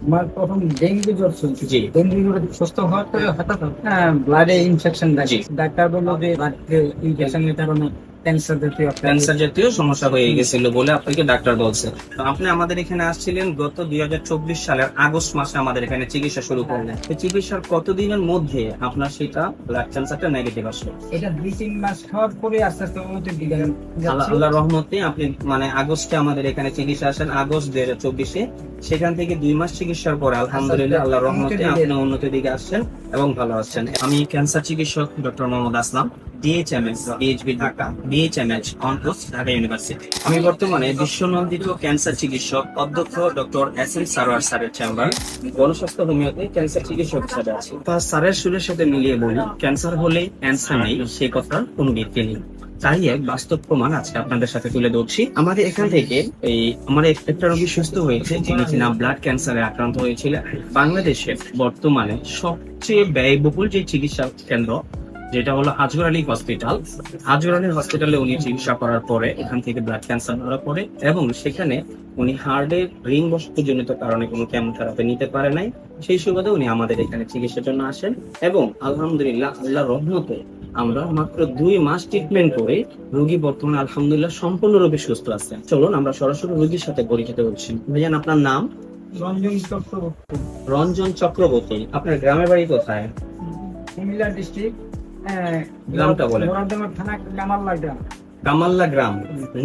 আমার প্রথম ডেঙ্গু জ্বর চলছে। জি। ডেঙ্গু জ্বরে সুস্থ হওয়ার পরে হঠাৎ ব্লাডে ইনফেকশন জি। দেখে ডাক্তার বললো যে ব্লাড ইনফেকশনের কারণে ক্যান্সার জাতীয় একটা ক্যান্সার জাতীয় সমস্যা হয়ে গেছিল বলে আপনাকে ডাক্তার বলছে। তো আপনি আমাদের এখানে আসছিলেন গত 2024 সালের আগস্ট মাসে আমাদের এখানে চিকিৎসা শুরু করলেন। তো চিকিৎসার কতদিনের মধ্যে আপনার সেটা ব্লাড ক্যান্সারটা নেগেটিভ আসলো? এটা 2-3 মাস খাওয়ার পরে আস্তে আস্তে উন্নতির দিকে যাচ্ছে। আল্লাহ রহমতে আপনি মানে আগস্টে আমাদের এখানে চিকিৎসা আসেন, আগস্ট 2024-এ। সেখান থেকে 2 মাস চিকিৎসার পরে আলহামদুলিল্লাহ আল্লাহ রহমতে আপনি উন্নতির দিকে আসছেন এবং ভালো আছেন। আমি ক্যান্সার চিকিৎসক doctor Mohammad Aslam, DHMS PHB Dhaka, DHMS অনকোস ঢাকা ইউনিভার্সিটি। আমি বর্তমানে বিশ্বনন্দিত ক্যান্সার চিকিৎসক অধ্যক্ষ ডক্টর এস এম সারোয়ার স্যারের চেম্বার গণস্বাস্থ্য হোমিওতে ক্যান্সার চিকিৎসক হিসেবে আছি। তা স্যারের সুরের সাথে মিলিয়ে বলি, ক্যান্সার হলে ক্যান্সার নেই সে কথার কোনো ভিত্তি নেই। তাই এক বাস্তব প্রমাণ আজকে আপনাদের সাথে তুলে ধরছি। আমাদের এখান থেকে আমার একটা রোগী সুস্থ হয়েছে, যিনি কিনা ব্লাড ক্যান্সারে আক্রান্ত হয়েছিলেন। বাংলাদেশে বর্তমানে সবচেয়ে ব্যয়বহুল যে চিকিৎসা কেন্দ্র, যেটা হলো আজগর আলী হসপিটাল। আজগর আলী হসপিটালে উনি চিকিৎসা করার পরে এখান থেকে ব্লাড ক্যান্সার ধরা পড়ে এবং সেখানে উনি হার্টের রিং বসতজনিত কারণে কোনো কেমোথেরাপি নিতে পারে নাই। সেই সুবাদে উনি আমাদের এখানে চিকিৎসার জন্য আসেন এবং আলহামদুলিল্লাহ আল্লাহর রহমতে আমরা মাত্র 2 মাস ট্রিটমেন্ট করে রোগী বর্তমানে আলহামদুলিল্লাহ সম্পূর্ণরূপে সুস্থ আছেন। চলুন আমরা সরাসরি রোগীর সাথে পরিচিত হচ্ছি। ভাইজান, আপনার নাম? রঞ্জন চক্রবর্তী, রঞ্জন চক্রবর্তী। আপনার গ্রামের বাড়ি কোথায়? কুমিল্লা ডিস্ট্রিক্ট, গ্রামটা বলেন। মুরাদনগর থানা, কামাল্লা গ্রাম। কামাল্লা গ্রাম,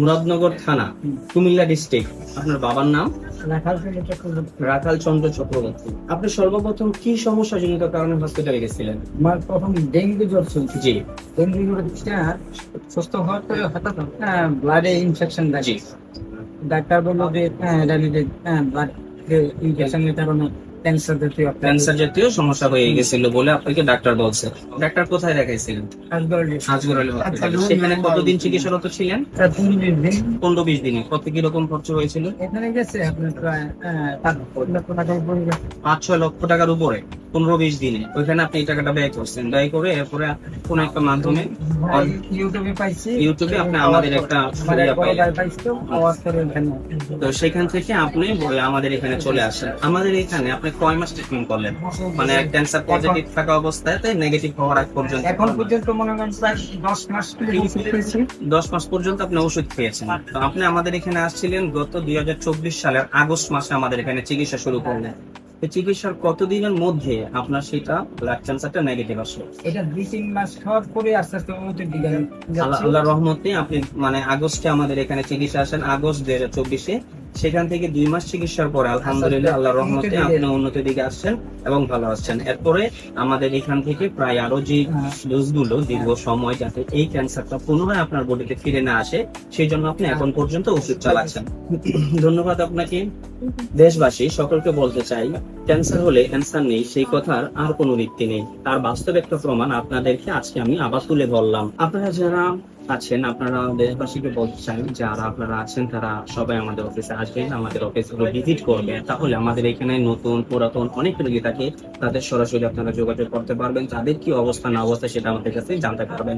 মুরাদনগর থানা, কুমিল্লা ডিস্ট্রিক্ট। আপনার বাবার নাম? রাখাল চক্রবর্তী। রাখাল চন্দ্র চক্রবর্তী। আপনি সর্বপ্রথম কি সমস্যা জনিত কারণে হসপিটালে গেছিলেন? আমার প্রথম ডেঙ্গু জ্বর চলছে। জি। ডেঙ্গু জ্বরে সুস্থ হওয়ার পরে হঠাৎ ব্লাডে ইনফেকশন দেখে জি। ডাক্তার বললো যে ব্লাড ইনফেকশনের কারণে ক্যান্সার জাতীয় একটা ক্যান্সার জাতীয় সমস্যা হয়ে গেছিল বলে আপনাকে ডাক্তার বলছে। ডাক্তার কোথায় দেখাইছিলেন? আজগর আলী হসপিটালে। সেখানে কতদিন চিকিৎসারত ছিলেন? 15-20 দিনে। কত কিরকম খরচ হয়েছিল? এখানে গেছে আপনার প্রায় 5 লক্ষ টাকার উপরে গেছে। 5-6 লক্ষ টাকার উপরে 15-20 দিনে। ওইখানে আপনি এই টাকাটা ব্যয় করছেন। ব্যয় করে এরপরে কোন একটা মাধ্যমে ইউটিউবে পাইছি। ইউটিউবে আপনি আমাদের একটা তো সেখান থেকে আপনি আমাদের এখানে চলে আসেন। আমাদের এখানে আপনি কয় মাস ট্রিটমেন্ট করলেন? মানে ক্যান্সার পজিটিভ থাকা অবস্থায় নেগেটিভ হওয়ার আগ পর্যন্ত? এখন পর্যন্ত মনে করেন প্রায় 10 মাস পেয়েছি। 10 মাস পর্যন্ত আপনি ওষুধ খেয়েছেন। তো আপনি আমাদের এখানে আসছিলেন গত 2024 সালের আগস্ট মাসে আমাদের এখানে চিকিৎসা শুরু করলেন। চিকিৎসার কতদিনের মধ্যে আপনার সেটা ব্লাড ক্যান্সারটা নেগেটিভ আসলো? এটা 2-3 মাস খাওয়ার পরে আস্তে আস্তে উন্নতির দিকে যাচ্ছে। আল্লাহ রহমতে আপনি মানে আগস্টে আমাদের এখানে চিকিৎসা আসেন, আগস্ট 2024-এ। সেখান থেকে 2 মাস চিকিৎসার পরে আলহামদুলিল্লাহ আল্লাহ রহমতে আপনি উন্নতির দিকে আসছেন এবং ভালো আসছেন। এরপরে আমাদের এখান থেকে প্রায় আরো যে ডোজগুলো দীর্ঘ সময় যাতে এই ক্যান্সারটা পুনরায় আপনার বডিতে ফিরে না আসে, সেই জন্য আপনি এখন পর্যন্ত ওষুধ চালাচ্ছেন। ধন্যবাদ আপনাকে। দেশবাসী সকলকে বলতে চাই, ক্যান্সার হলে ক্যান্সার নেই সেই কথার আর কোনো ভিত্তি নেই। তার বাস্তব একটা প্রমাণ আপনাদেরকে আজকে আমি আবার তুলে ধরলাম। আপনারা যারা আছেন, আপনারা দেশবাসীকে বলতে চাই, যারা আপনারা আছেন তারা সবাই আমাদের অফিসে আসবেন, আমাদের অফিসগুলো ভিজিট করবেন। তাহলে আমাদের এখানে নতুন পুরাতন অনেক রোগী থাকে, তাদের সরাসরি আপনারা যোগাযোগ করতে পারবেন। তাদের কি অবস্থা না অবস্থা সেটা আমাদের কাছে জানতে পারবেন।